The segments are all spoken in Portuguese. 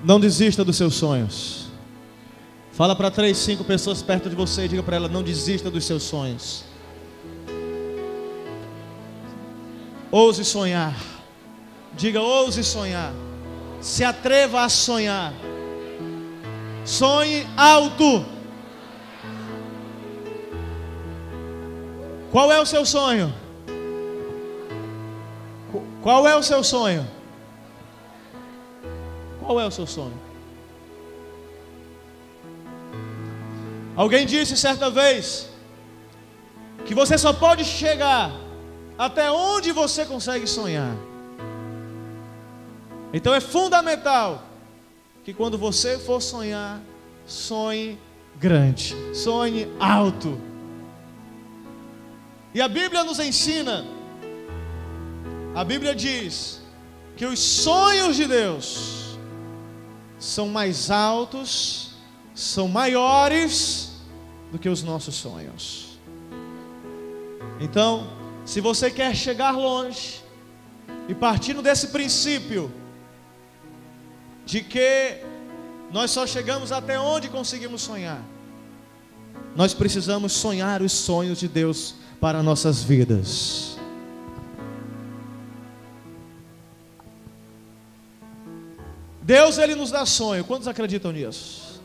Não desista dos seus sonhos. Fala para 3, 5 pessoas perto de você e diga para ela: não desista dos seus sonhos. Ouse sonhar. Diga: ouse sonhar. Se atreva a sonhar. Sonhe alto. Qual é o seu sonho? Qual é o seu sonho? Qual é o seu sonho? Alguém disse certa vez que você só pode chegar até onde você consegue sonhar. Então é fundamental que quando você for sonhar, sonhe grande, sonhe alto. E a Bíblia nos ensina, a Bíblia diz que os sonhos de Deus são mais altos, são maiores do que os nossos sonhos. Então, se você quer chegar longe, e partindo desse princípio de que nós só chegamos até onde conseguimos sonhar, nós precisamos sonhar os sonhos de Deus para nossas vidas. Deus, Ele nos dá sonho. Quantos acreditam nisso?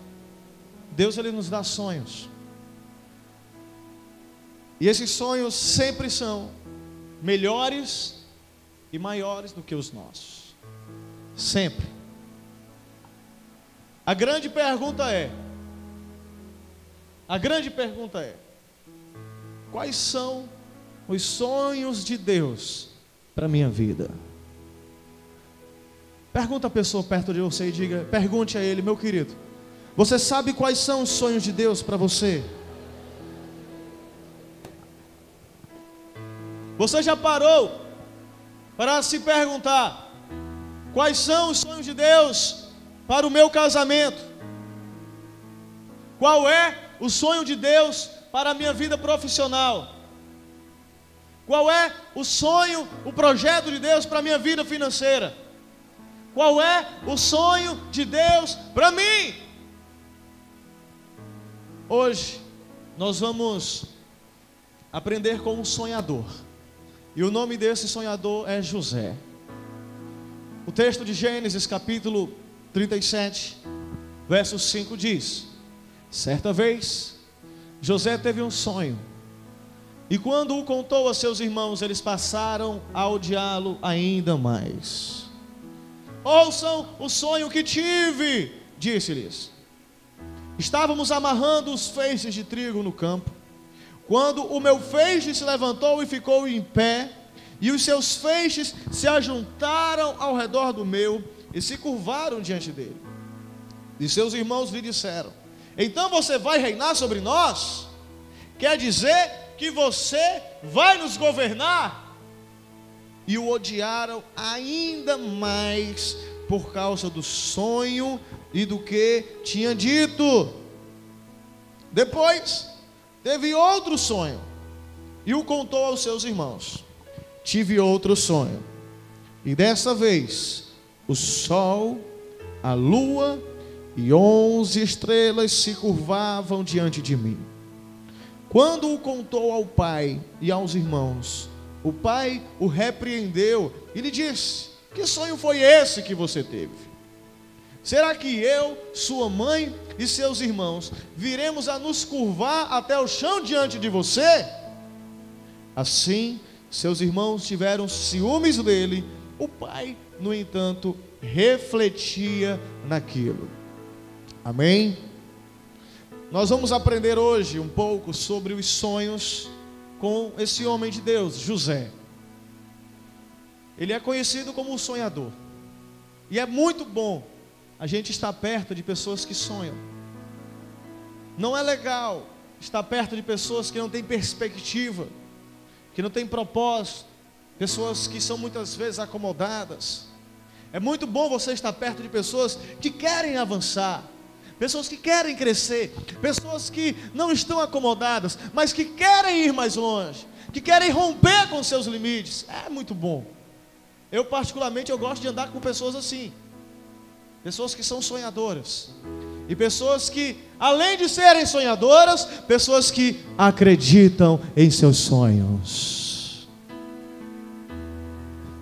Deus, Ele nos dá sonhos. E esses sonhos sempre são melhores e maiores do que os nossos. Sempre. A grande pergunta é: quais são os sonhos de Deus para a minha vida? Pergunta a pessoa perto de você e pergunte a ele: meu querido, você sabe quais são os sonhos de Deus para você? Você já parou para se perguntar: quais são os sonhos de Deus para o meu casamento? Qual é o sonho de Deus para a minha vida profissional? Qual é o sonho, o projeto de Deus para a minha vida financeira? Qual é o sonho de Deus para mim? Hoje nós vamos aprender com um sonhador. E o nome desse sonhador é José. O texto de Gênesis capítulo 37, verso 5 diz: certa vez José teve um sonho, e quando o contou a seus irmãos, eles passaram a odiá-lo ainda mais. Ouçam o sonho que tive, disse-lhes. Estávamos amarrando os feixes de trigo no campo, quando o meu feixe se levantou e ficou em pé, e os seus feixes se ajuntaram ao redor do meu e se curvaram diante dele. E seus irmãos lhe disseram: então você vai reinar sobre nós? Quer dizer que você vai nos governar? E o odiaram ainda mais por causa do sonho e do que tinha dito. Depois teve outro sonho e o contou aos seus irmãos. Tive outro sonho, e dessa vez o sol, a lua e 11 estrelas se curvavam diante de mim. Quando o contou ao pai e aos irmãos, o pai o repreendeu e lhe disse: que sonho foi esse que você teve? Será que eu, sua mãe e seus irmãos viremos a nos curvar até o chão diante de você? Assim, seus irmãos tiveram ciúmes dele. O pai, no entanto, refletia naquilo. Amém? Nós vamos aprender hoje um pouco sobre os sonhos com esse homem de Deus, José. Ele é conhecido como o sonhador. E é muito bom a gente estar perto de pessoas que sonham. Não é legal estar perto de pessoas que não têm perspectiva, que não têm propósito, pessoas que são muitas vezes acomodadas. É muito bom você estar perto de pessoas que querem avançar, pessoas que querem crescer, pessoas que não estão acomodadas, mas que querem ir mais longe, que querem romper com seus limites. É muito bom. Eu particularmente gosto de andar com pessoas assim. pessoas que são sonhadoras, e pessoas que, além de serem sonhadoras, pessoas que acreditam em seus sonhos.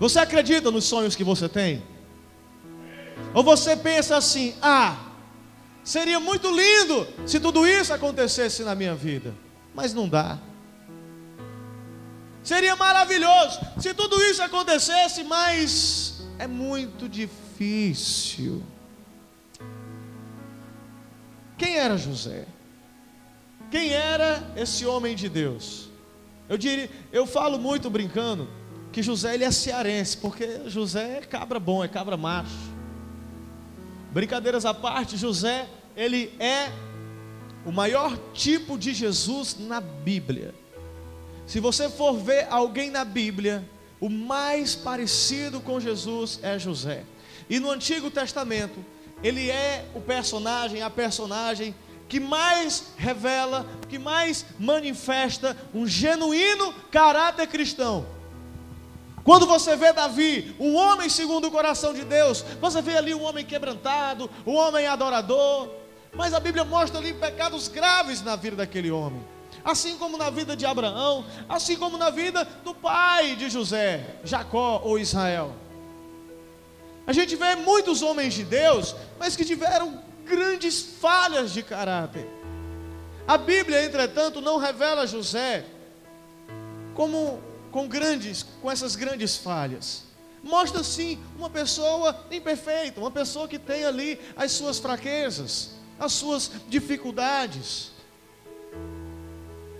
Você acredita nos sonhos que você tem? Ou você pensa assim: seria muito lindo se tudo isso acontecesse na minha vida, mas não dá. Seria maravilhoso se tudo isso acontecesse, mas é muito difícil. Quem era José? Quem era esse homem de Deus? Eu falo muito brincando que José, ele é cearense, porque José é cabra bom, é cabra macho. Brincadeiras à parte, José, ele é o maior tipo de Jesus na Bíblia. Se você for ver alguém na Bíblia, o mais parecido com Jesus é José. E no Antigo Testamento, ele é a personagem que mais revela, que mais manifesta um genuíno caráter cristão. Quando você vê Davi, um homem segundo o coração de Deus, você vê ali um homem quebrantado, um homem adorador, mas a Bíblia mostra ali pecados graves na vida daquele homem, assim como na vida de Abraão, assim como na vida do pai de José, Jacó ou Israel. A gente vê muitos homens de Deus, mas que tiveram grandes falhas de caráter. A Bíblia, entretanto, não revela José com essas grandes falhas. Mostra sim uma pessoa imperfeita, uma pessoa que tem ali as suas fraquezas, as suas dificuldades,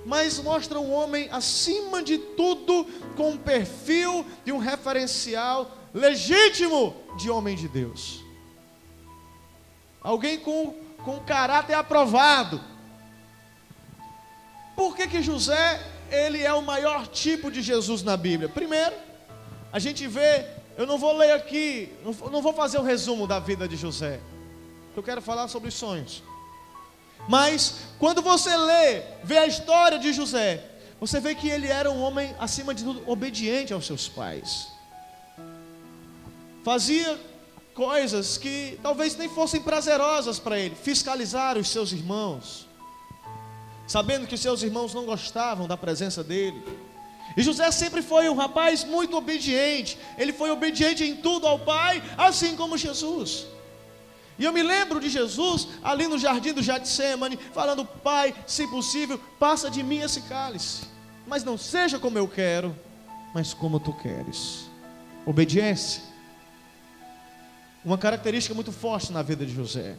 mas mostra um homem acima de tudo com um perfil de um referencial legítimo de homem de Deus, alguém com caráter aprovado. Por que José, ele é o maior tipo de Jesus na Bíblia? Primeiro, a gente vê, eu não vou ler aqui, não vou fazer o resumo da vida de José, eu quero falar sobre sonhos. Mas quando você vê a história de José, você vê que ele era um homem, acima de tudo, obediente aos seus pais. Fazia coisas que talvez nem fossem prazerosas para ele, fiscalizar os seus irmãos, sabendo que seus irmãos não gostavam da presença dele. E José sempre foi um rapaz muito obediente, ele foi obediente em tudo ao pai, assim como Jesus. E eu me lembro de Jesus ali no jardim do Getsemane, falando: Pai, se possível, passa de mim esse cálice, mas não seja como eu quero, mas como tu queres. Obediência, uma característica muito forte na vida de José.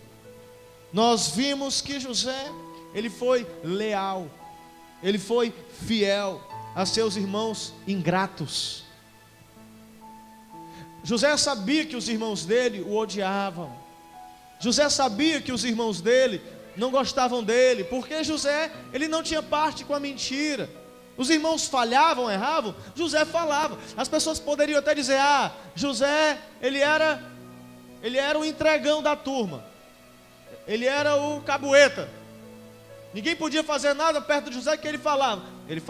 Nós vimos que José, ele foi leal, ele foi fiel a seus irmãos ingratos. José sabia que os irmãos dele o odiavam. José sabia que os irmãos dele não gostavam dele, porque José, ele não tinha parte com a mentira. Os irmãos falhavam, erravam, José falava. As pessoas poderiam até dizer: José, ele era o entregão da turma, ele era o cabueta, ninguém podia fazer nada perto de José que ele falava. Ele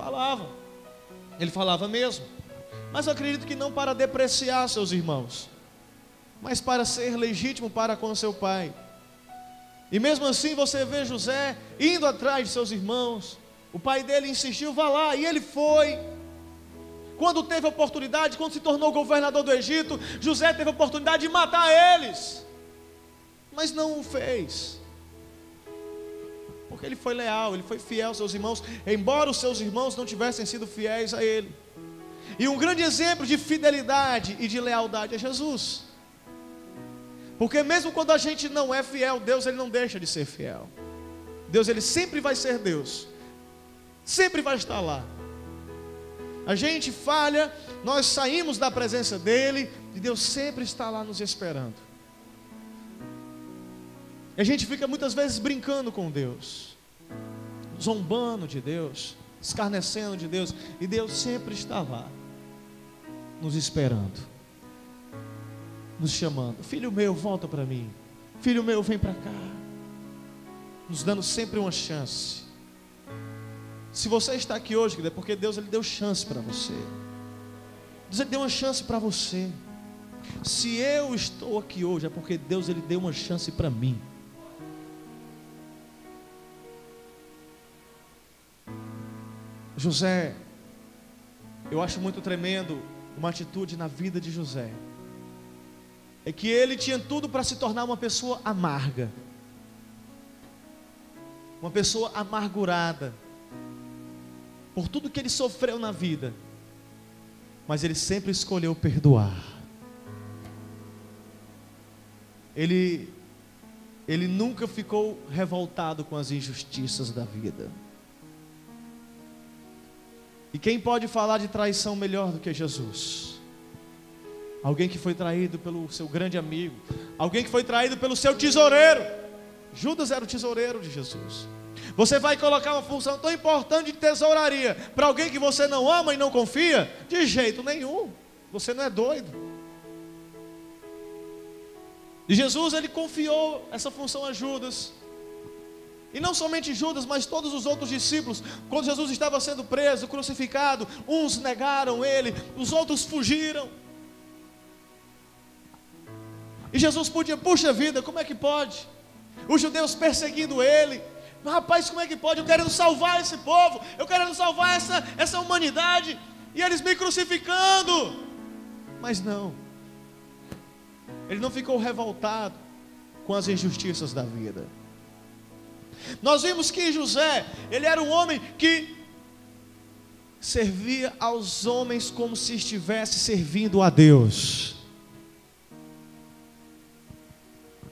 falava mesmo, mas eu acredito que não para depreciar seus irmãos, mas para ser legítimo para com seu pai. E mesmo assim você vê José indo atrás de seus irmãos. O pai dele insistiu: vá lá, e ele foi. Quando teve a oportunidade, quando se tornou governador do Egito, José teve a oportunidade de matar eles, mas não o fez, porque ele foi leal, ele foi fiel aos seus irmãos, embora os seus irmãos não tivessem sido fiéis a ele. E um grande exemplo de fidelidade e de lealdade é Jesus, porque mesmo quando a gente não é fiel, Deus, ele não deixa de ser fiel. Deus, ele sempre vai ser Deus, sempre vai estar lá. A gente falha, nós saímos da presença dele, e Deus sempre está lá nos esperando. E a gente fica muitas vezes brincando com Deus, zombando de Deus, escarnecendo de Deus, e Deus sempre está lá, nos esperando, nos chamando: filho meu, volta para mim, filho meu, vem para cá, nos dando sempre uma chance. Se você está aqui hoje, é porque Deus, ele deu chance para você. Deus, ele deu uma chance para você. Se eu estou aqui hoje, é porque Deus ele deu uma chance para mim. José, eu acho muito tremendo uma atitude na vida de José. É que ele tinha tudo para se tornar uma pessoa amarga, uma pessoa amargurada, por tudo que ele sofreu na vida. Mas ele sempre escolheu perdoar. Ele nunca ficou revoltado com as injustiças da vida. E quem pode falar de traição melhor do que Jesus? Alguém que foi traído pelo seu grande amigo, alguém que foi traído pelo seu tesoureiro. Judas era o tesoureiro de Jesus. Você vai colocar uma função tão importante de tesouraria para alguém que você não ama e não confia? De jeito nenhum. Você não é doido. E Jesus, ele confiou essa função a Judas. E não somente Judas, mas todos os outros discípulos. Quando Jesus estava sendo preso, crucificado, uns negaram ele, os outros fugiram. E Jesus podia, puxa vida, como é que pode? Os judeus perseguindo ele. Mas rapaz, como é que pode? Eu querendo salvar esse povo, eu querendo salvar essa humanidade, e eles me crucificando. Mas não, ele não ficou revoltado com as injustiças da vida. Nós vimos que José, ele era um homem que servia aos homens como se estivesse servindo a Deus.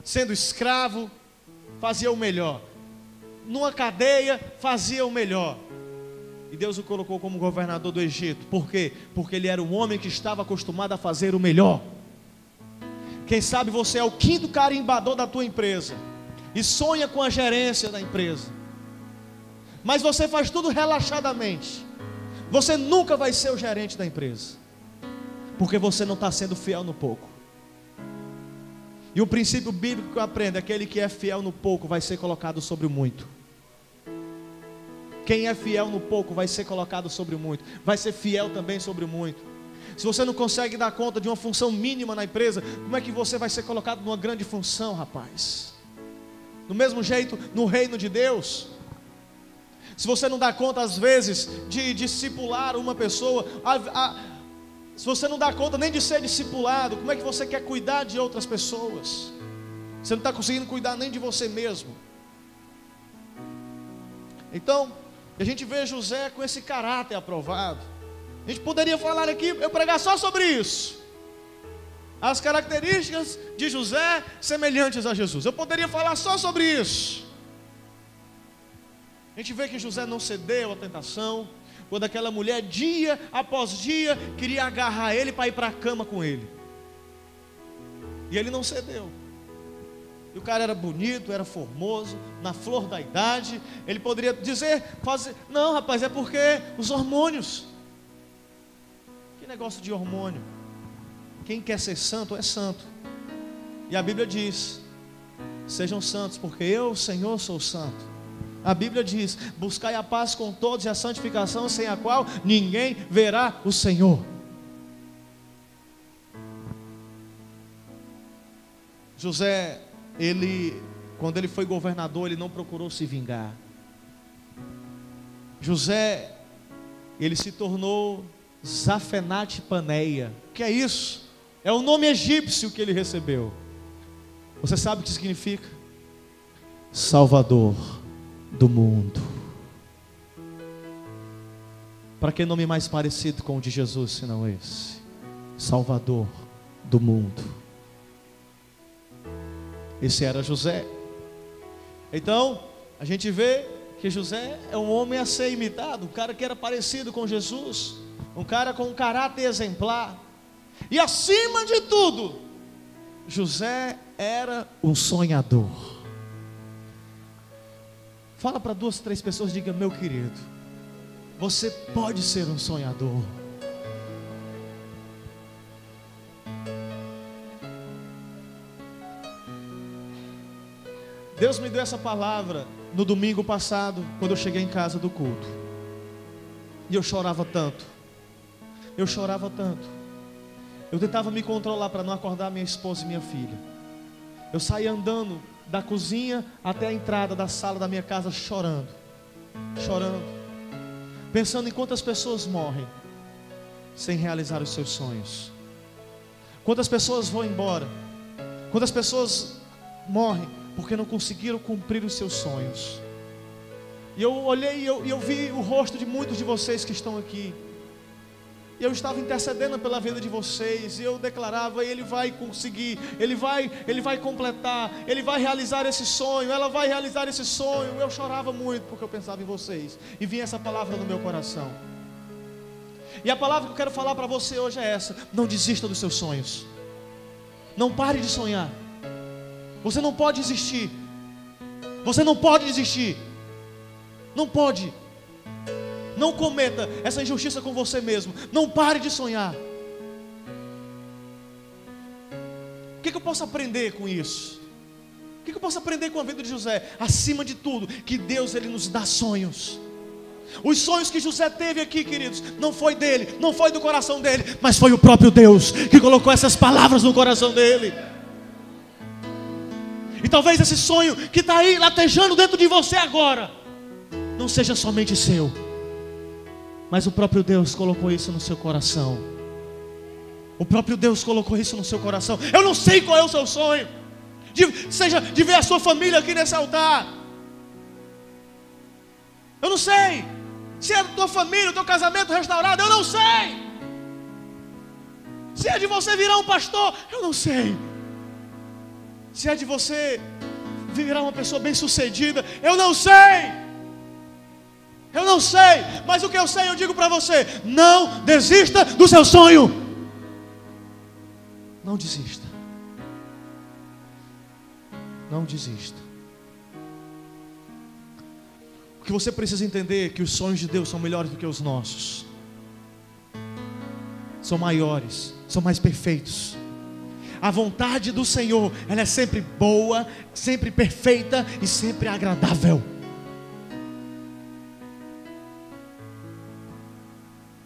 Sendo escravo, fazia o melhor. Numa cadeia, fazia o melhor. E Deus o colocou como governador do Egito. Por quê? Porque ele era um homem que estava acostumado a fazer o melhor. Quem sabe você é o 5º carimbador da tua empresa e sonha com a gerência da empresa, mas você faz tudo relaxadamente. Você nunca vai ser o gerente da empresa, porque você não está sendo fiel no pouco. E o princípio bíblico que eu aprendo é: aquele que é fiel no pouco vai ser colocado sobre o muito. Quem é fiel no pouco vai ser colocado sobre o muito, vai ser fiel também sobre o muito. Se você não consegue dar conta de uma função mínima na empresa, como é que você vai ser colocado numa grande função, rapaz? Do mesmo jeito, no reino de Deus, se você não dá conta às vezes de discipular uma pessoa, se você não dá conta nem de ser discipulado, como é que você quer cuidar de outras pessoas? Você não está conseguindo cuidar nem de você mesmo. Então, a gente vê José com esse caráter aprovado. A gente poderia falar aqui, eu pregar só sobre isso, as características de José semelhantes a Jesus. Eu poderia falar só sobre isso. A gente vê que José não cedeu à tentação, quando aquela mulher dia após dia queria agarrar ele para ir para a cama com ele, e ele não cedeu. E o cara era bonito, era formoso, na flor da idade. Ele poderia dizer, não rapaz, é porque os hormônios. Que negócio de hormônio? Quem quer ser santo é santo. E a Bíblia diz: sejam santos, porque eu, Senhor, sou santo. A Bíblia diz: buscai a paz com todos e a santificação, sem a qual ninguém verá o Senhor. José, quando ele foi governador, ele não procurou se vingar. José, ele se tornou Zafenate Paneia. O que é isso? É o nome egípcio que ele recebeu. Você sabe o que significa? Salvador do mundo. Para que nome mais parecido com o de Jesus senão esse? Salvador do mundo. Esse era José. Então, a gente vê que José é um homem a ser imitado, um cara que era parecido com Jesus, um cara com um caráter exemplar. E acima de tudo, José era um sonhador. Fala para 2, 3 pessoas, diga: meu querido, você pode ser um sonhador. Deus me deu essa palavra no domingo passado, quando eu cheguei em casa do culto. E eu chorava tanto. Eu chorava tanto. Eu tentava me controlar para não acordar minha esposa e minha filha. Eu saía andando da cozinha até a entrada da sala da minha casa chorando, pensando em quantas pessoas morrem sem realizar os seus sonhos, quantas pessoas vão embora, quantas pessoas morrem porque não conseguiram cumprir os seus sonhos. E eu olhei e eu vi o rosto de muitos de vocês que estão aqui. E eu estava intercedendo pela vida de vocês. E eu declarava: ele vai conseguir, ele vai completar, ele vai realizar esse sonho, ela vai realizar esse sonho. Eu chorava muito porque eu pensava em vocês. E vinha essa palavra no meu coração. E a palavra que eu quero falar para você hoje é essa: não desista dos seus sonhos. Não pare de sonhar. Você não pode desistir. Você não pode desistir. Não pode. Não cometa essa injustiça com você mesmo. Não pare de sonhar. O que eu posso aprender com isso? O que eu posso aprender com a vida de José? Acima de tudo, que Deus, Ele nos dá sonhos. Os sonhos que José teve aqui, queridos, não foi dele, não foi do coração dele, mas foi o próprio Deus que colocou essas palavras no coração dele. E talvez esse sonho que está aí latejando dentro de você agora não seja somente seu, mas o próprio Deus colocou isso no seu coração. O próprio Deus colocou isso no seu coração. Eu não sei qual é o seu sonho, seja de ver a sua família aqui nesse altar. Eu não sei se é a tua família, o teu casamento restaurado. Eu não sei se é de você virar um pastor. Eu não sei se é de você virar uma pessoa bem sucedida. Eu não sei. Eu não sei, mas o que eu sei eu digo para você: não desista do seu sonho. Não desista. Não desista. O que você precisa entender é que os sonhos de Deus são melhores do que os nossos. São maiores, são mais perfeitos. A vontade do Senhor, ela é sempre boa, sempre perfeita e sempre agradável.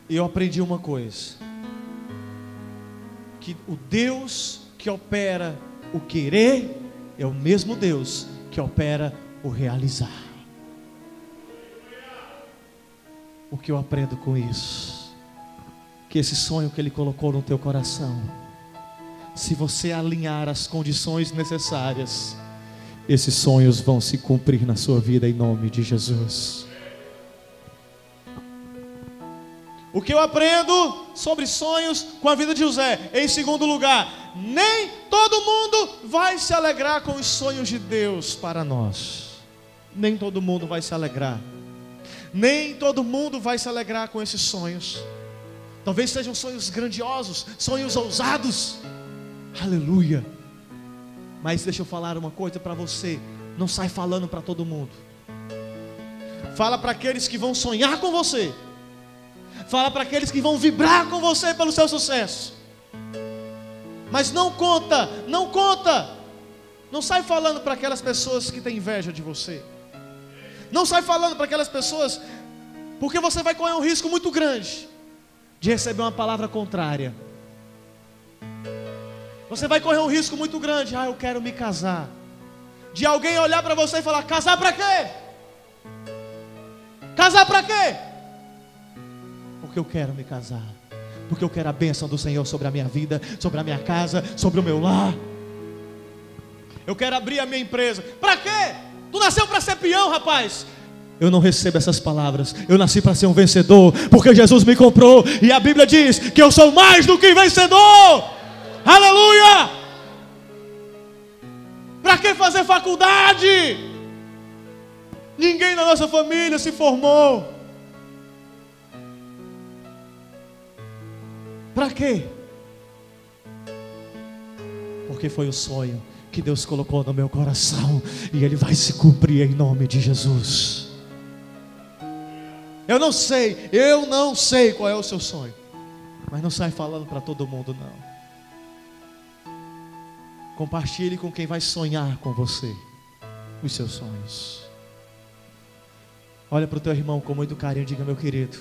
E eu aprendi uma coisa: que o Deus que opera o querer é o mesmo Deus que opera o realizar. O que eu aprendo com isso? Que esse sonho que Ele colocou no teu coração, se você alinhar as condições necessárias, esses sonhos vão se cumprir na sua vida em nome de Jesus. O que eu aprendo sobre sonhos com a vida de José? Em segundo lugar, nem todo mundo vai se alegrar com os sonhos de Deus para nós. Nem todo mundo vai se alegrar. Nem todo mundo vai se alegrar com esses sonhos. Talvez sejam sonhos grandiosos, sonhos ousados. Aleluia. Mas deixa eu falar uma coisa para você: não sai falando para todo mundo. Fala para aqueles que vão sonhar com você. Fala para aqueles que vão vibrar com você pelo seu sucesso. Mas não conta. Não sai falando para aquelas pessoas que têm inveja de você. Não sai falando para aquelas pessoas, porque você vai correr um risco muito grande de receber uma palavra contrária. Você vai correr um risco muito grande: eu quero me casar. De alguém olhar para você e falar: casar para quê? Casar para quê? Porque eu quero me casar. Porque eu quero a bênção do Senhor sobre a minha vida, sobre a minha casa, sobre o meu lar. Eu quero abrir a minha empresa. Para quê? Tu nasceu para ser peão, rapaz. Eu não recebo essas palavras. Eu nasci para ser um vencedor, porque Jesus me comprou. E a Bíblia diz que eu sou mais do que vencedor. Aleluia! Para que fazer faculdade? Ninguém na nossa família se formou. Para quê? Porque foi o sonho que Deus colocou no meu coração, e ele vai se cumprir em nome de Jesus. Eu não sei qual é o seu sonho, mas não sai falando para todo mundo, não. Compartilhe com quem vai sonhar com você os seus sonhos. Olha para o teu irmão com muito carinho e diga: meu querido,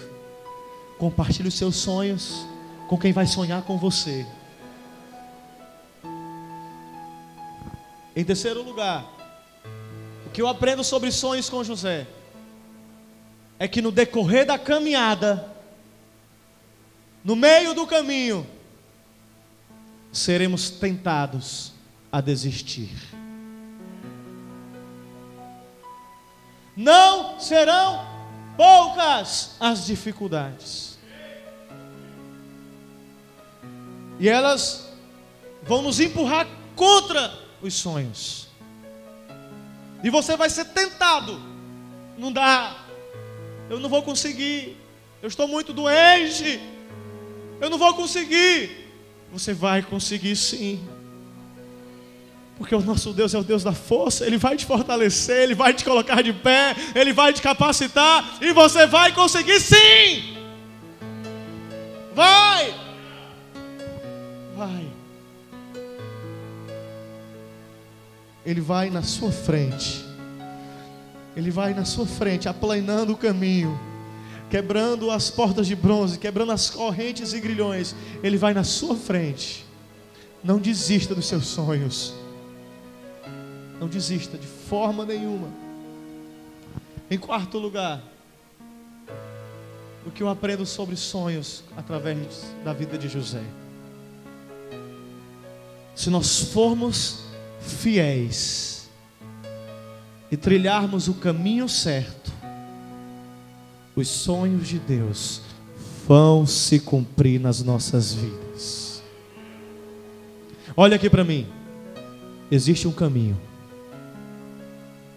compartilhe os seus sonhos com quem vai sonhar com você Em terceiro lugar, o que eu aprendo sobre sonhos com José é que no decorrer da caminhada, no meio do caminho, seremos tentados a desistir. Não serão poucas as dificuldades, e elas vão nos empurrar contra os sonhos, e você vai ser tentado. Não dá, eu não vou conseguir, eu estou muito doente, eu não vou conseguir. Você vai conseguir sim, porque o nosso Deus é o Deus da força. Ele vai te fortalecer, Ele vai te colocar de pé, Ele vai te capacitar, e você vai conseguir sim. Vai. Ele vai na sua frente. Ele vai na sua frente, aplanando o caminho, quebrando as portas de bronze, quebrando as correntes e grilhões. Ele vai na sua frente. Não desista dos seus sonhos. Não desista de forma nenhuma. Em quarto lugar, o que eu aprendo sobre sonhos através da vida de José: se nós formos fiéis e trilharmos o caminho certo, os sonhos de Deus vão se cumprir nas nossas vidas. Olha aqui para mim. Existe um caminho.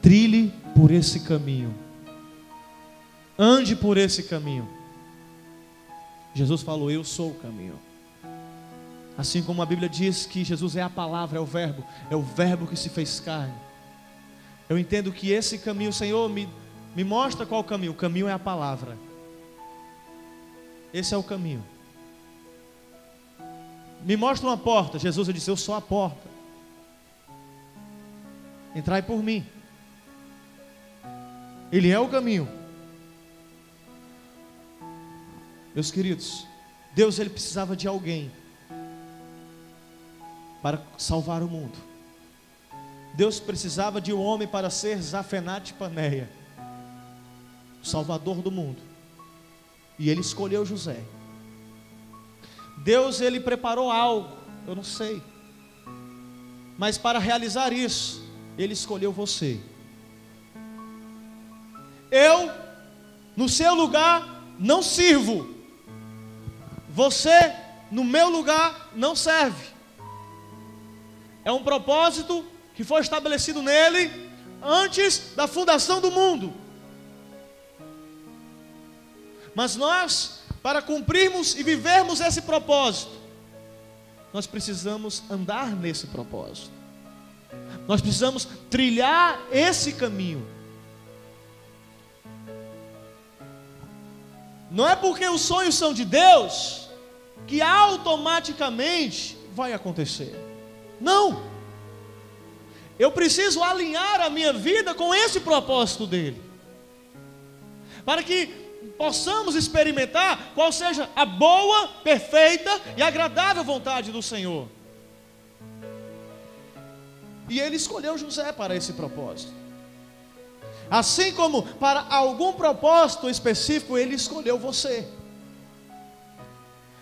Trilhe por esse caminho. Ande por esse caminho. Jesus falou: eu sou o caminho. Assim como a Bíblia diz que Jesus é a palavra, é o verbo que se fez carne. Eu entendo que esse caminho, Senhor, me mostra qual o caminho. O caminho é a palavra. Esse é o caminho. Me mostra uma porta. Jesus disse: eu sou a porta. Entrai por mim. Ele é o caminho. Meus queridos, Deus ele precisava de alguém para salvar o mundo. Deus precisava de um homem para ser Zafenate Paneia, o Salvador do mundo. E ele escolheu José. Deus ele preparou algo, eu não sei, mas para realizar isso, ele escolheu você. Eu, no seu lugar, não sirvo. Você, no meu lugar, não serve. É um propósito que foi estabelecido nele antes da fundação do mundo. Mas nós, para cumprirmos e vivermos esse propósito, nós precisamos andar nesse propósito. Nós precisamos trilhar esse caminho. Não é porque os sonhos são de Deus que automaticamente vai acontecer. Não. Eu preciso alinhar a minha vida com esse propósito dele, para que possamos experimentar qual seja a boa, perfeita e agradável vontade do Senhor. E ele escolheu José para esse propósito. Assim como para algum propósito específico, ele escolheu você.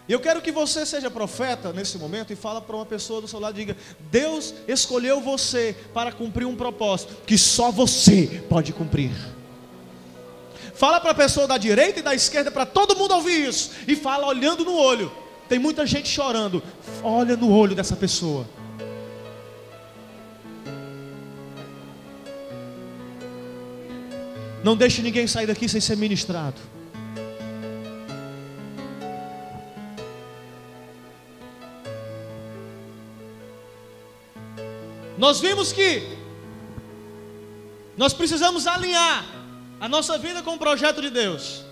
E eu quero que você seja profeta nesse momento e fala para uma pessoa do seu lado, diga: Deus escolheu você para cumprir um propósito que só você pode cumprir. Fala para a pessoa da direita e da esquerda, para todo mundo ouvir isso, e fala olhando no olho. Tem muita gente chorando. Olha no olho dessa pessoa. Não deixe ninguém sair daqui sem ser ministrado. Nós vimos que nós precisamos alinhar a nossa vida com o projeto de Deus.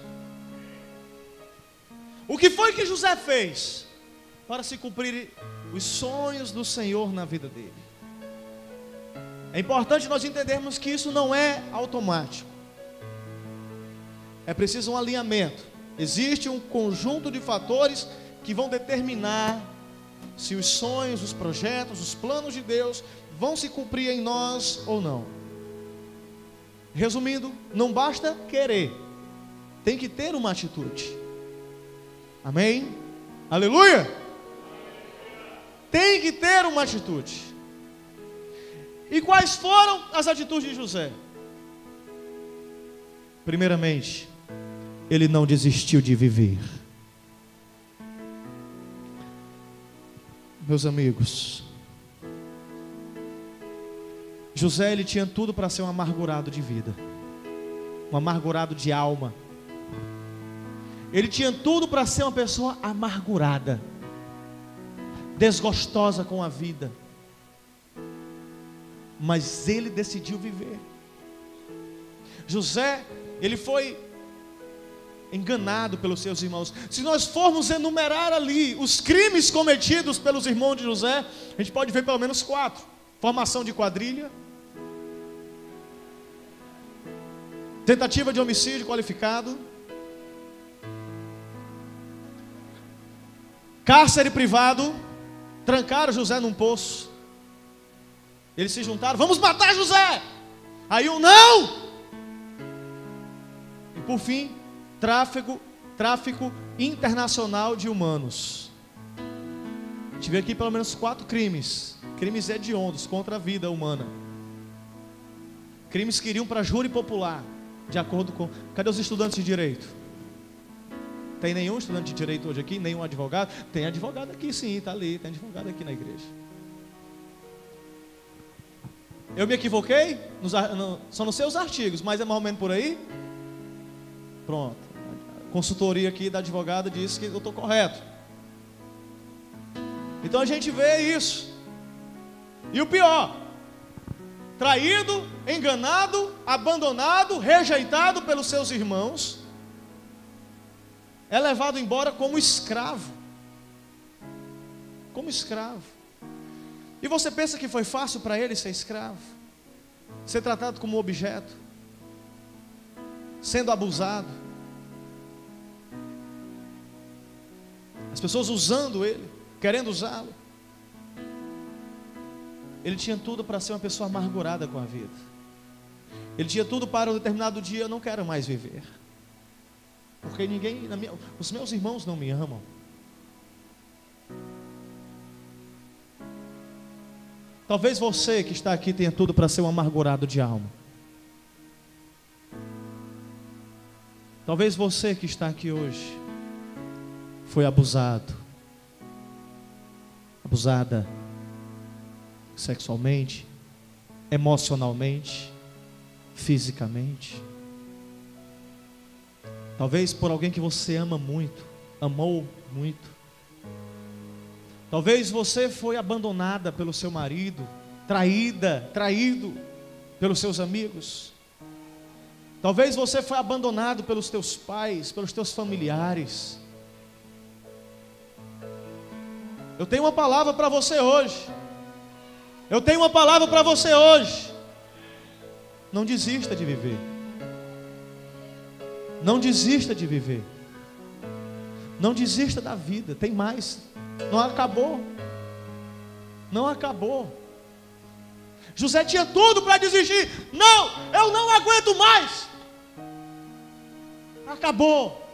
O que foi que José fez para se cumprir os sonhos do Senhor na vida dele? É importante nós entendermos que isso não é automático. É preciso um alinhamento. Existe um conjunto de fatores que vão determinar se os sonhos, os projetos, os planos de Deus vão se cumprir em nós ou não. Resumindo, não basta querer, tem que ter uma atitude. Amém? Aleluia! Tem que ter uma atitude. E quais foram as atitudes de José? Primeiramente, ele não desistiu de viver. Meus amigos, José, ele tinha tudo para ser um amargurado de vida, um amargurado de alma. Ele tinha tudo para ser uma pessoa amargurada, desgostosa com a vida. Mas ele decidiu viver. José, ele foi enganado pelos seus irmãos. Se nós formos enumerar ali os crimes cometidos pelos irmãos de José, a gente pode ver pelo menos 4: formação de quadrilha, tentativa de homicídio qualificado, cárcere privado. Trancaram José num poço. Eles se juntaram: vamos matar José. Aí não. E por fim, tráfico internacional de humanos. Tive aqui pelo menos 4 crimes hediondos contra a vida humana. Crimes que iriam para júri popular, de acordo com... Cadê os estudantes de direito? Tem nenhum estudante de direito hoje aqui? Nenhum advogado? Tem advogado aqui sim, está ali. Tem advogado aqui na igreja. Eu me equivoquei? Só não sei os artigos, mas é mais ou menos por aí? Pronto. A consultoria aqui da advogada disse que eu estou correto. Então a gente vê isso. E o pior: traído, enganado, abandonado, rejeitado pelos seus irmãos, é levado embora como escravo. Como escravo. E você pensa que foi fácil para ele ser escravo? Ser tratado como objeto? Sendo abusado? As pessoas usando ele, querendo usá-lo. Ele tinha tudo para ser uma pessoa amargurada com a vida. Ele tinha tudo para um determinado dia: eu não quero mais viver, porque os meus irmãos não me amam. Talvez você que está aqui tenha tudo para ser um amargurado de alma. Talvez você que está aqui hoje foi abusado, abusada sexualmente, emocionalmente, fisicamente. Talvez por alguém que você ama muito, amou muito. Talvez você foi abandonada pelo seu marido, traído pelos seus amigos. Talvez você foi abandonado pelos teus pais, pelos teus familiares. Eu tenho uma palavra para você hoje. Eu tenho uma palavra para você hoje. Não desista de viver. Não desista de viver. Não desista da vida. Tem mais. Não acabou. Não acabou. José tinha tudo para desistir. Não, eu não aguento mais. Acabou.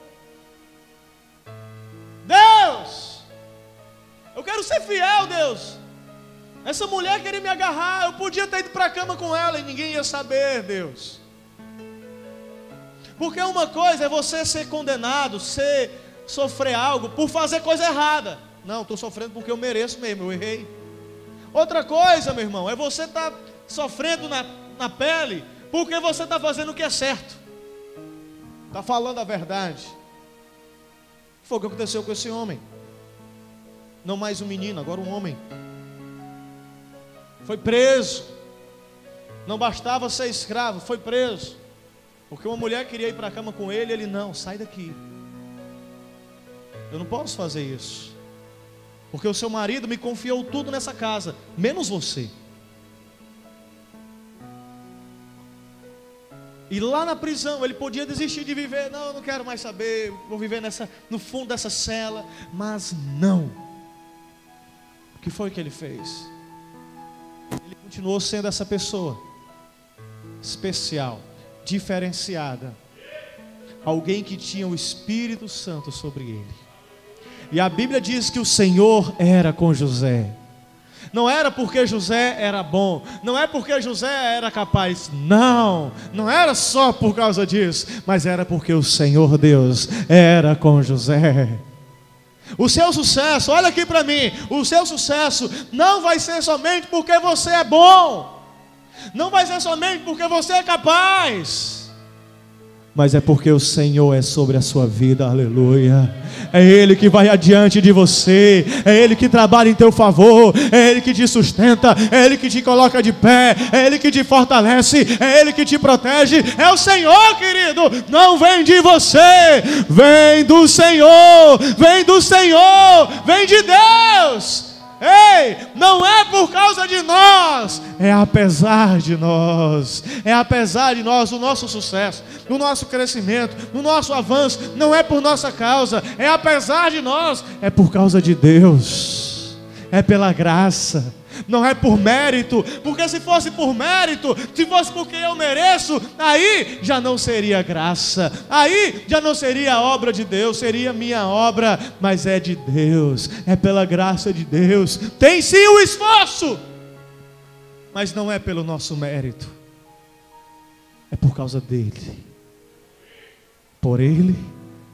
Deus, eu quero ser fiel, Deus. Essa mulher queria me agarrar, eu podia ter ido para a cama com ela e ninguém ia saber, Deus. Porque uma coisa é você ser condenado, sofrer algo por fazer coisa errada. Não, estou sofrendo porque eu mereço mesmo, eu errei. Outra coisa, meu irmão, é você estar sofrendo na pele porque você está fazendo o que é certo, está falando a verdade. Foi o que aconteceu com esse homem. Não mais um menino, agora um homem. Foi preso. Não bastava ser escravo, foi preso. Porque uma mulher queria ir para a cama com ele, ele não, sai daqui. Eu não posso fazer isso. Porque o seu marido me confiou tudo nessa casa, menos você. E lá na prisão ele podia desistir de viver. Não, eu não quero mais saber, vou viver no fundo dessa cela. Mas não. O que foi que ele fez? Ele continuou sendo essa pessoa especial, diferenciada, alguém que tinha o Espírito Santo sobre ele. E a Bíblia diz que o Senhor era com José. Não era porque José era bom, não é porque José era capaz, não era só por causa disso, mas era porque o Senhor Deus era com José. O seu sucesso, olha aqui para mim, o seu sucesso não vai ser somente porque você é bom, não vai ser somente porque você é capaz, mas é porque o Senhor é sobre a sua vida, aleluia. É Ele que vai adiante de você, é Ele que trabalha em teu favor, é Ele que te sustenta, é Ele que te coloca de pé, é Ele que te fortalece, é Ele que te protege, é o Senhor, querido. Não vem de você, vem do Senhor, vem do Senhor, vem de Deus. Ei, não é por causa de nós, é apesar de nós, o nosso sucesso, o nosso crescimento, o nosso avanço, não é por nossa causa, é apesar de nós, é por causa de Deus, é pela graça, não é por mérito, porque se fosse por mérito, se fosse porque eu mereço, aí já não seria graça, aí já não seria obra de Deus, seria minha obra, mas é de Deus, é pela graça de Deus. Tem sim o esforço, mas não é pelo nosso mérito, é por causa dele, por ele,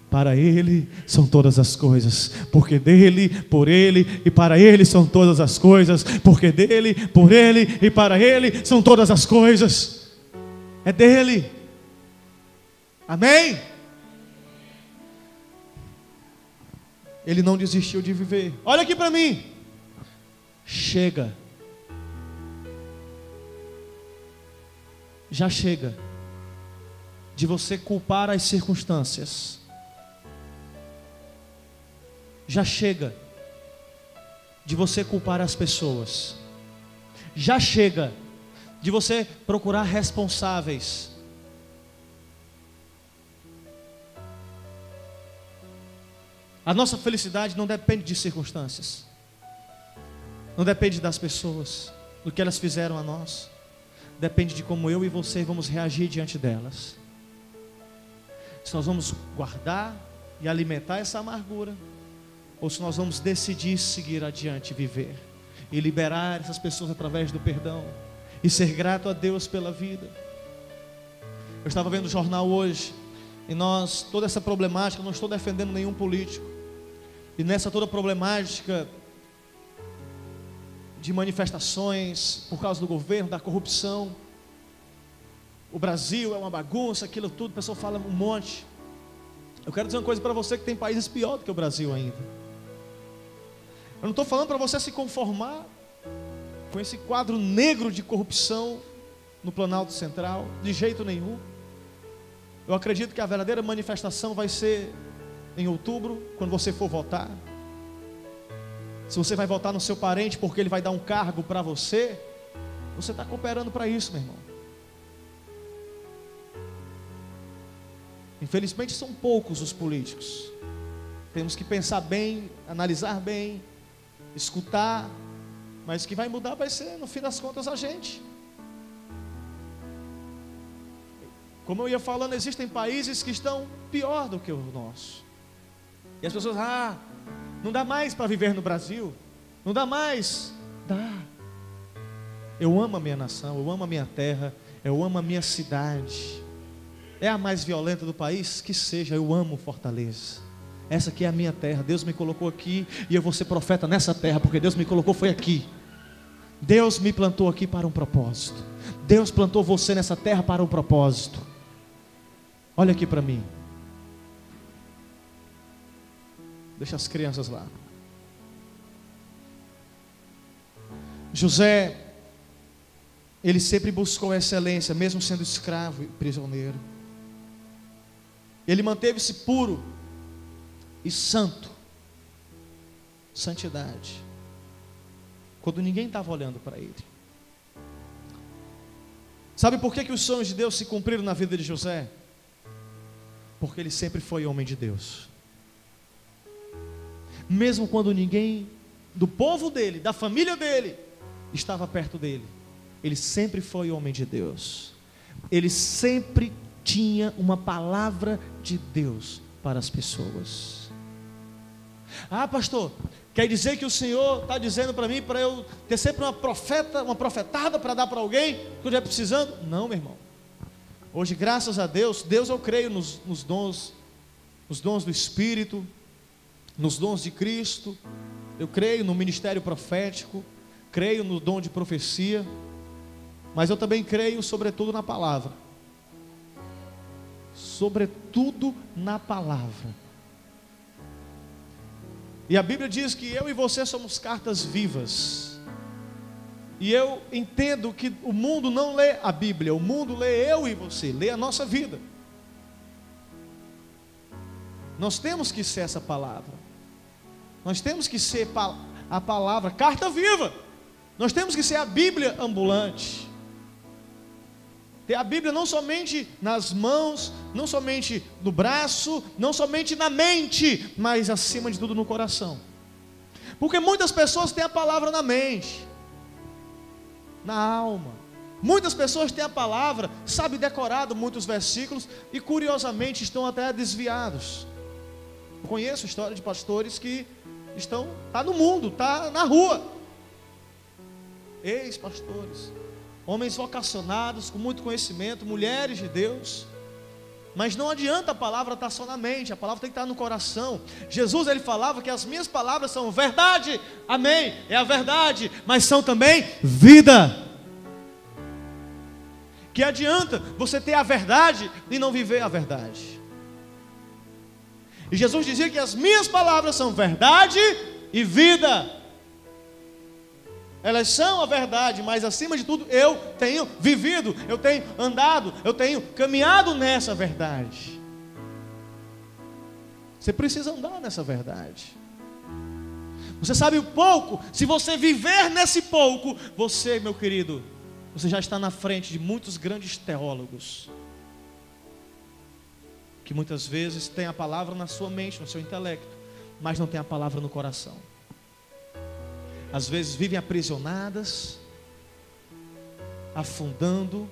para ele são todas as coisas, porque dele, por ele e para ele são todas as coisas, porque dele, por ele e para ele são todas as coisas, é dele, amém? Ele não desistiu de viver. Olha aqui para mim, chega, já chega de você culpar as circunstâncias. Já chega de você culpar as pessoas. Já chega de você procurar responsáveis. A nossa felicidade não depende de circunstâncias, não depende das pessoas, do que elas fizeram a nós. Depende de como eu e você vamos reagir diante delas. Se nós vamos guardar e alimentar essa amargura, ou se nós vamos decidir seguir adiante, viver e liberar essas pessoas através do perdão e ser grato a Deus pela vida. Eu estava vendo o jornal hoje e toda essa problemática, não estou defendendo nenhum político, e nessa toda problemática de manifestações por causa do governo, da corrupção, o Brasil é uma bagunça, aquilo tudo, o pessoal fala um monte. Eu quero dizer uma coisa para você, que tem países pior do que o Brasil ainda. Eu não estou falando para você se conformar com esse quadro negro de corrupção no Planalto Central, de jeito nenhum. Eu acredito que a verdadeira manifestação vai ser em outubro, quando você for votar. Se você vai votar no seu parente porque ele vai dar um cargo para você, você está cooperando para isso, meu irmão. Infelizmente são poucos os políticos. Temos que pensar bem, analisar bem, escutar, mas o que vai mudar vai ser, no fim das contas, a gente. Como eu ia falando, existem países que estão pior do que o nosso. E as pessoas, não dá mais para viver no Brasil, não dá mais. Dá. Eu amo a minha nação, eu amo a minha terra, eu amo a minha cidade. É a mais violenta do país? Que seja, eu amo Fortaleza. Essa aqui é a minha terra, Deus me colocou aqui e eu vou ser profeta nessa terra, porque Deus me colocou foi aqui. Deus me plantou aqui para um propósito. Deus plantou você nessa terra para um propósito. Olha aqui para mim. Deixa as crianças lá. José, ele sempre buscou a excelência, mesmo sendo escravo e prisioneiro. Ele manteve-se puro e santo, santidade, quando ninguém estava olhando para ele. Sabe por que os sonhos de Deus se cumpriram na vida de José? Porque ele sempre foi homem de Deus. Mesmo quando ninguém do povo dele, da família dele, estava perto dele. Ele sempre foi homem de Deus. Ele sempre tinha uma palavra de Deus para as pessoas. Ah, pastor, quer dizer que o Senhor está dizendo para mim, para eu ter sempre uma profetada para dar para alguém que eu estiver precisando? Não, meu irmão. Hoje, graças a Deus, eu creio nos dons do Espírito, nos dons de Cristo. Eu creio no ministério profético, creio no dom de profecia, mas eu também creio sobretudo na palavra. Sobretudo na palavra. E a Bíblia diz que eu e você somos cartas vivas. E eu entendo que o mundo não lê a Bíblia, o mundo lê eu e você, lê a nossa vida. Nós temos que ser essa palavra. Nós temos que ser a palavra, carta viva. Nós temos que ser a Bíblia ambulante. Ter a Bíblia não somente nas mãos, não somente no braço, não somente na mente, mas acima de tudo no coração. Porque muitas pessoas têm a palavra na mente, na alma. Muitas pessoas têm a palavra, sabem decorado muitos versículos e curiosamente estão até desviados. Eu conheço a história de pastores que tá no mundo, tá na rua. Ex-pastores, homens vocacionados, com muito conhecimento, mulheres de Deus. Mas não adianta a palavra estar só na mente, a palavra tem que estar no coração. Jesus, ele falava que as minhas palavras são verdade, amém, é a verdade, mas são também vida. Que adianta você ter a verdade e não viver a verdade? E Jesus dizia que as minhas palavras são verdade e vida. Elas são a verdade, mas acima de tudo eu tenho vivido, eu tenho andado, eu tenho caminhado nessa verdade. Você precisa andar nessa verdade. Você sabe o pouco, se você viver nesse pouco, você, meu querido, você já está na frente de muitos grandes teólogos, que muitas vezes tem a palavra na sua mente, no seu intelecto, mas não tem a palavra no coração. Às vezes vivem aprisionadas, afundando,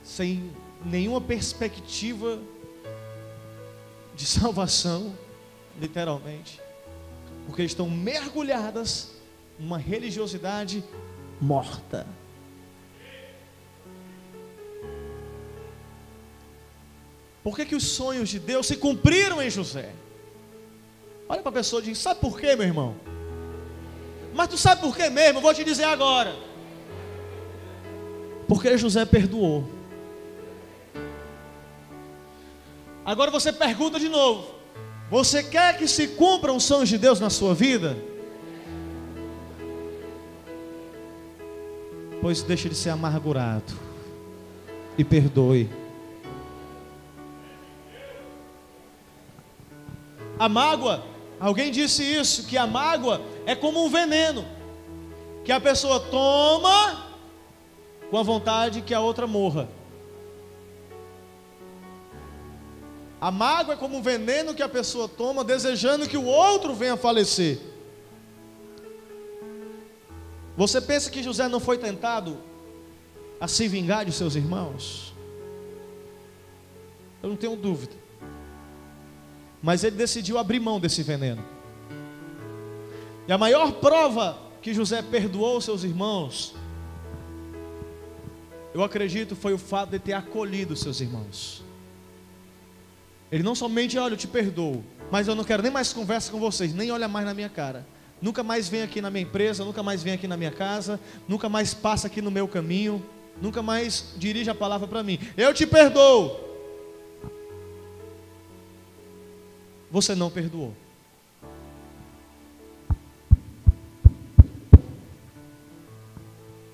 sem nenhuma perspectiva de salvação, literalmente, porque estão mergulhadas numa religiosidade morta. Por que os sonhos de Deus se cumpriram em José? Olha para a pessoa e diz: sabe por quê, meu irmão? Mas tu sabe por quê mesmo? Eu vou te dizer agora. Porque José perdoou. Agora você pergunta de novo: você quer que se cumpram os sonhos de Deus na sua vida? Pois deixe de ser amargurado e perdoe. A mágoa, alguém disse isso, que a mágoa é como um veneno, que a pessoa toma com a vontade que a outra morra. A mágoa é como um veneno que a pessoa toma desejando que o outro venha a falecer. Você pensa que José não foi tentado a se vingar de seus irmãos? Eu não tenho dúvida. Mas ele decidiu abrir mão desse veneno. E a maior prova que José perdoou seus irmãos, eu acredito, foi o fato de ter acolhido seus irmãos. Ele não somente: olha, eu te perdoo, mas eu não quero nem mais conversa com vocês, nem olha mais na minha cara, nunca mais vem aqui na minha empresa, nunca mais vem aqui na minha casa, nunca mais passa aqui no meu caminho, nunca mais dirige a palavra para mim. Eu te perdoo. Você não perdoou.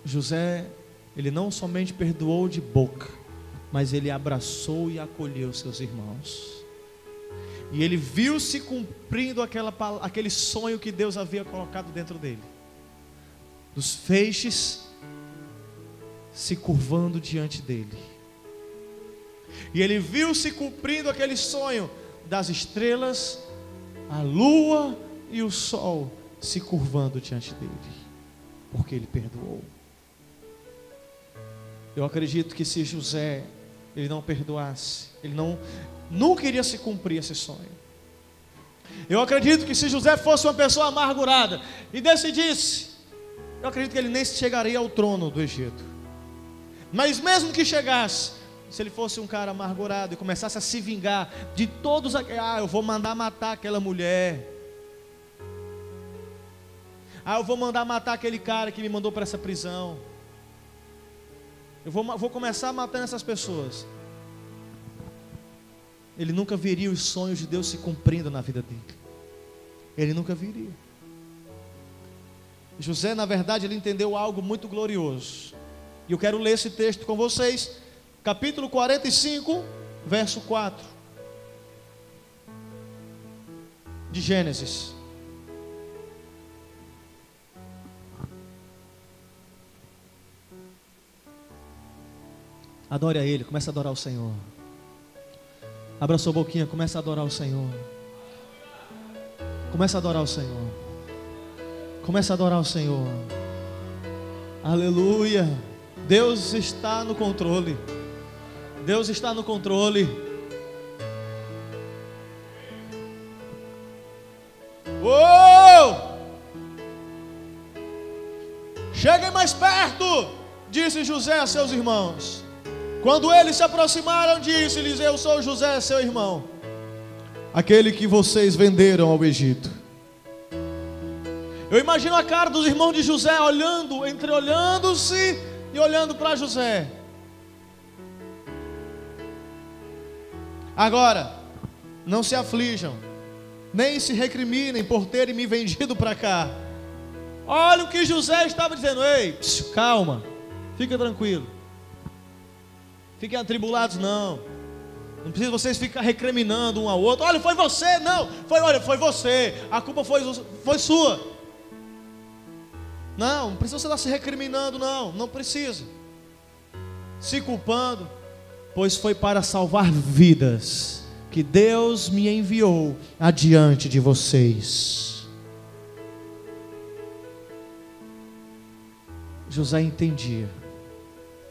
José, ele não somente perdoou de boca, mas ele abraçou e acolheu seus irmãos. E ele viu se cumprindo aquele sonho que Deus havia colocado dentro dele, dos feixes se curvando diante dele. E ele viu se cumprindo aquele sonho das estrelas a lua e o sol se curvando diante dele, porque ele perdoou. Eu acredito que se José, ele não perdoasse, ele nunca iria se cumprir esse sonho. Eu acredito que se José fosse uma pessoa amargurada e decidisse, eu acredito que ele nem chegaria ao trono do Egito. Mas mesmo que chegasse, se ele fosse um cara amargurado e começasse a se vingar de todos, eu vou mandar matar aquela mulher, eu vou mandar matar aquele cara que me mandou para essa prisão, eu vou começar matando essas pessoas, ele nunca veria os sonhos de Deus se cumprindo na vida dele. Ele nunca viria. José, na verdade, ele entendeu algo muito glorioso. E eu quero ler esse texto com vocês. Capítulo 45, verso 4. De Gênesis. Adore a Ele, comece a adorar o Senhor. Abra sua boquinha, comece a adorar o Senhor. Comece a adorar o Senhor. Comece a adorar o Senhor. Aleluia. Deus está no controle. Deus está no controle. Uou! Cheguem mais perto, disse José a seus irmãos. Quando eles se aproximaram, disse-lhes: eu sou José, seu irmão, aquele que vocês venderam ao Egito. Eu imagino a cara dos irmãos de José entreolhando-se e olhando para José. Agora, não se aflijam, nem se recriminem por terem me vendido para cá. Olha o que José estava dizendo. Ei, calma, fica tranquilo. Fiquem atribulados, não. Não precisa vocês ficar recriminando um ao outro. Olha, foi você, não. Foi você. A culpa foi sua. Não precisa você estar se recriminando, não. Não precisa. Se culpando, pois foi para salvar vidas que Deus me enviou adiante de vocês. José entendia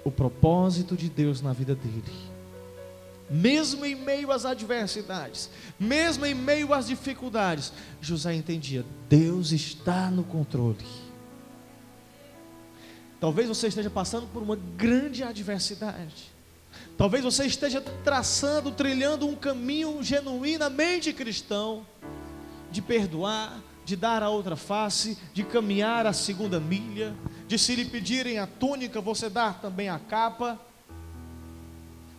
o propósito de Deus na vida dele. Mesmo em meio às adversidades, mesmo em meio às dificuldades, José entendia: Deus está no controle. Talvez você esteja passando por uma grande adversidade. Talvez você esteja trilhando um caminho genuinamente cristão, de perdoar, de dar a outra face, de caminhar a segunda milha, de se lhe pedirem a túnica, você dar também a capa.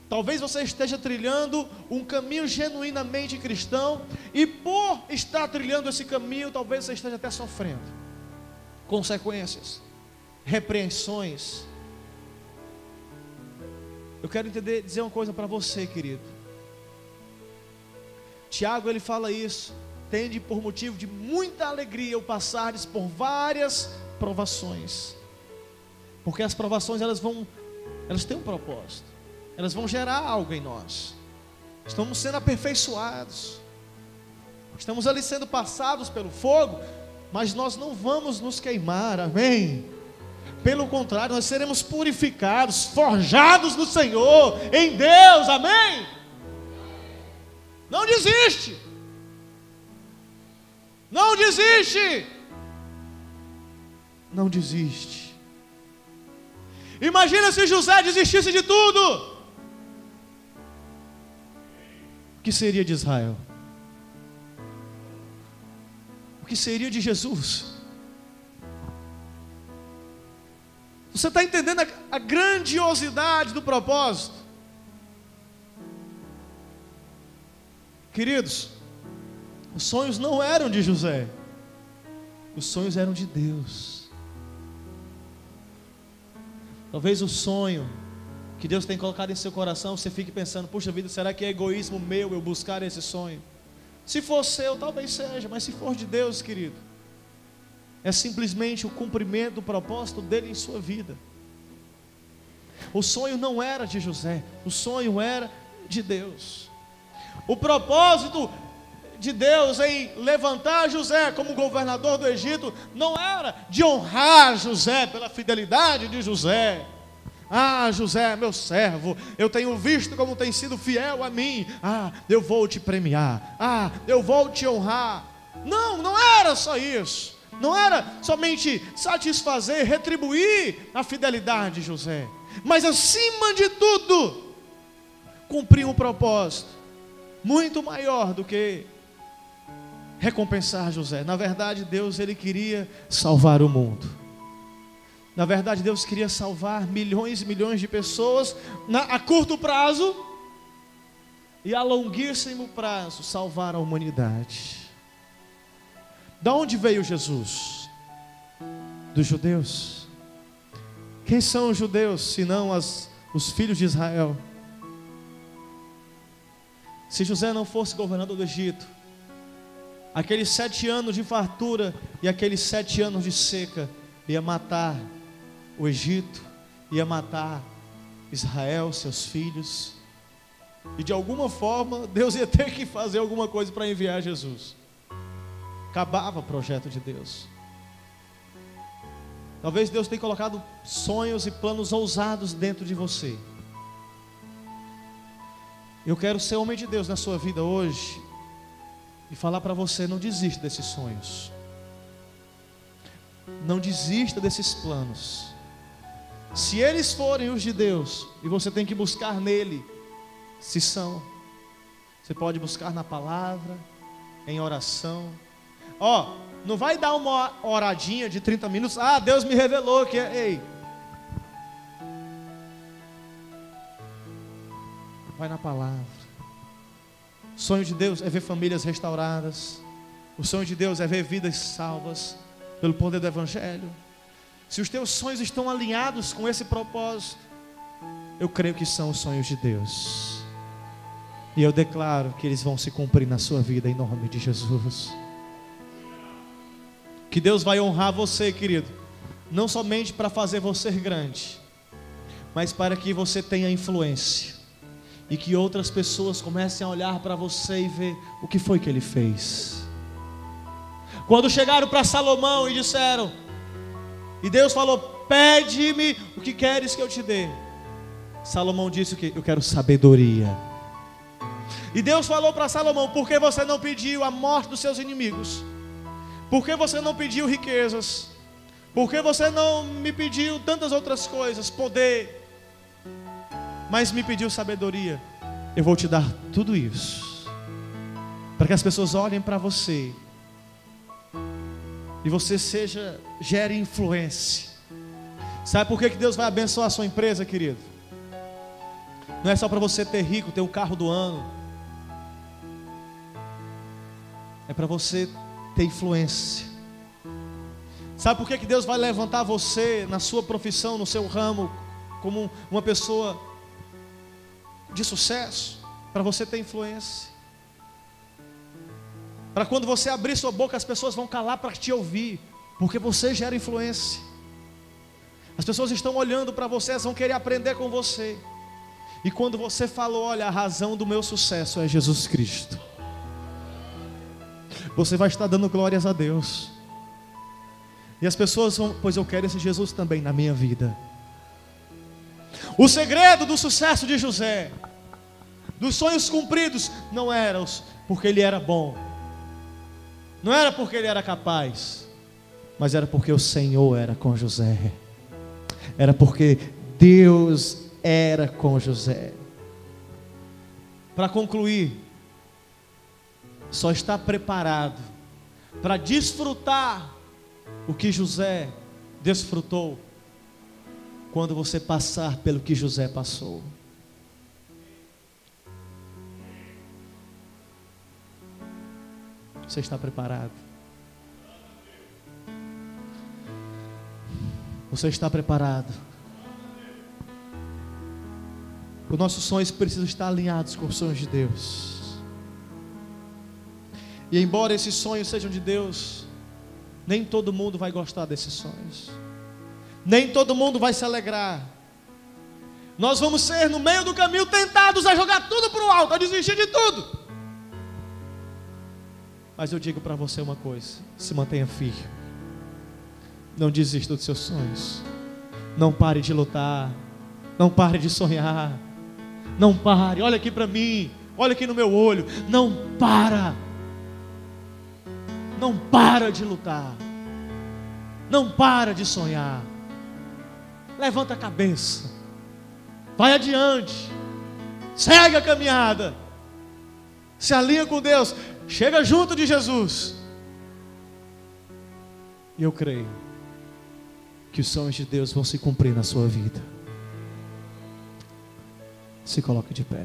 Talvez você esteja trilhando um caminho genuinamente cristão, e por estar trilhando esse caminho, talvez você esteja até sofrendo consequências, repreensões. Eu quero dizer uma coisa para você, querido. Tiago, ele fala isso: tende por motivo de muita alegria o passardes por várias provações, porque as provações elas têm um propósito, elas vão gerar algo em nós. Estamos sendo aperfeiçoados, estamos ali sendo passados pelo fogo, mas nós não vamos nos queimar, amém? Pelo contrário, nós seremos purificados, forjados no Senhor, em Deus, amém? Não desiste. Não desiste. Não desiste. Imagina se José desistisse de tudo. O que seria de Israel? O que seria de Jesus? Você está entendendo a grandiosidade do propósito? Queridos, os sonhos não eram de José, os sonhos eram de Deus. Talvez o sonho que Deus tem colocado em seu coração, você fique pensando: puxa vida, será que é egoísmo meu eu buscar esse sonho? Se for seu, talvez seja, mas se for de Deus, querido, é simplesmente o cumprimento do propósito dele em sua vida. O sonho não era de José, o sonho era de Deus. O propósito de Deus em levantar José como governador do Egito não era de honrar José pela fidelidade de José. Ah, José, meu servo, eu tenho visto como tem sido fiel a mim. Ah, eu vou te premiar. Ah, eu vou te honrar. Não, não era só isso. Não era somente satisfazer, retribuir a fidelidade de José, mas acima de tudo, cumprir um propósito muito maior do que recompensar José. Na verdade, Deus, ele queria salvar o mundo. Na verdade, Deus queria salvar milhões e milhões de pessoas a curto prazo e a longuíssimo prazo salvar a humanidade. Da onde veio Jesus? Dos judeus. Quem são os judeus, senão os filhos de Israel? Se José não fosse governador do Egito, aqueles 7 anos de fartura e aqueles 7 anos de seca ia matar o Egito, ia matar Israel, seus filhos, e de alguma forma Deus ia ter que fazer alguma coisa para enviar Jesus. Acabava o projeto de Deus. Talvez Deus tenha colocado sonhos e planos ousados dentro de você. Eu quero ser homem de Deus na sua vida hoje e falar para você: não desista desses sonhos, não desista desses planos. Se eles forem os de Deus, e você tem que buscar nele, se são, você pode buscar na palavra, em oração. Não vai dar uma oradinha de 30 minutos. Ah, Deus me revelou que ei, vai na palavra. O sonho de Deus é ver famílias restauradas. O sonho de Deus é ver vidas salvas pelo poder do Evangelho. Se os teus sonhos estão alinhados com esse propósito, eu creio que são os sonhos de Deus, e eu declaro que eles vão se cumprir na sua vida, em nome de Jesus. Que Deus vai honrar você, querido, não somente para fazer você grande, mas para que você tenha influência, e que outras pessoas comecem a olhar para você e ver o que foi que ele fez. Quando chegaram para Salomão e disseram, e Deus falou: pede-me o que queres que eu te dê. Salomão disse o que? Eu quero sabedoria. E Deus falou para Salomão: por que você não pediu a morte dos seus inimigos? Por que você não pediu riquezas? Por que você não me pediu tantas outras coisas, poder, mas me pediu sabedoria? Eu vou te dar tudo isso, para que as pessoas olhem para você e você gere influência. Sabe por que Deus vai abençoar a sua empresa, querido? Não é só para você ter rico, ter o carro do ano. É para você ter influência. Sabe por que Deus vai levantar você na sua profissão, no seu ramo, como uma pessoa de sucesso? Para você ter influência. Para quando você abrir sua boca, as pessoas vão calar para te ouvir, porque você gera influência. As pessoas estão olhando para você, elas vão querer aprender com você. E quando você falou: olha, a razão do meu sucesso é Jesus Cristo, você vai estar dando glórias a Deus. E as pessoas vão: pois eu quero esse Jesus também na minha vida. O segredo do sucesso de José, dos sonhos cumpridos, não era porque ele era bom, não era porque ele era capaz, mas era porque o Senhor era com José. Era porque Deus era com José. Para concluir, só está preparado para desfrutar o que José desfrutou quando você passar pelo que José passou. Você está preparado? Você está preparado? Os nossos sonhos precisam estar alinhados com os sonhos de Deus. E embora esses sonhos sejam de Deus, nem todo mundo vai gostar desses sonhos, nem todo mundo vai se alegrar. Nós vamos ser no meio do caminho tentados a jogar tudo para o alto, a desistir de tudo. Mas eu digo para você uma coisa: se mantenha firme. Não desista dos seus sonhos. Não pare de lutar. Não pare de sonhar. Não pare. Olha aqui para mim. Olha aqui no meu olho. Não para. Não para de lutar. Não para de sonhar. Levanta a cabeça. Vai adiante. Segue a caminhada. Se alinha com Deus. Chega junto de Jesus. E eu creio que os sonhos de Deus vão se cumprir na sua vida. Se coloque de pé.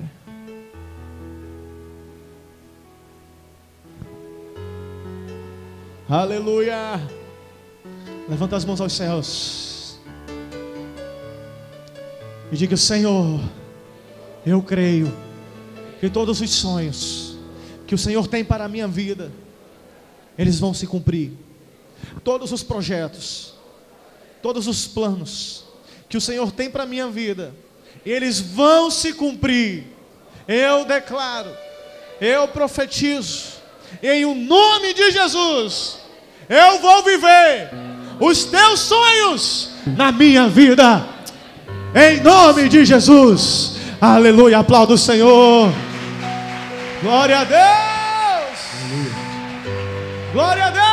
Aleluia. Levanta as mãos aos céus e diga: Senhor, eu creio que todos os sonhos que o Senhor tem para a minha vida, eles vão se cumprir. Todos os projetos, todos os planos que o Senhor tem para a minha vida, eles vão se cumprir. Eu declaro, eu profetizo, em o nome de Jesus, eu vou viver os teus sonhos na minha vida, em nome de Jesus. Aleluia, aplauda o Senhor. Glória a Deus. Aleluia. Glória a Deus.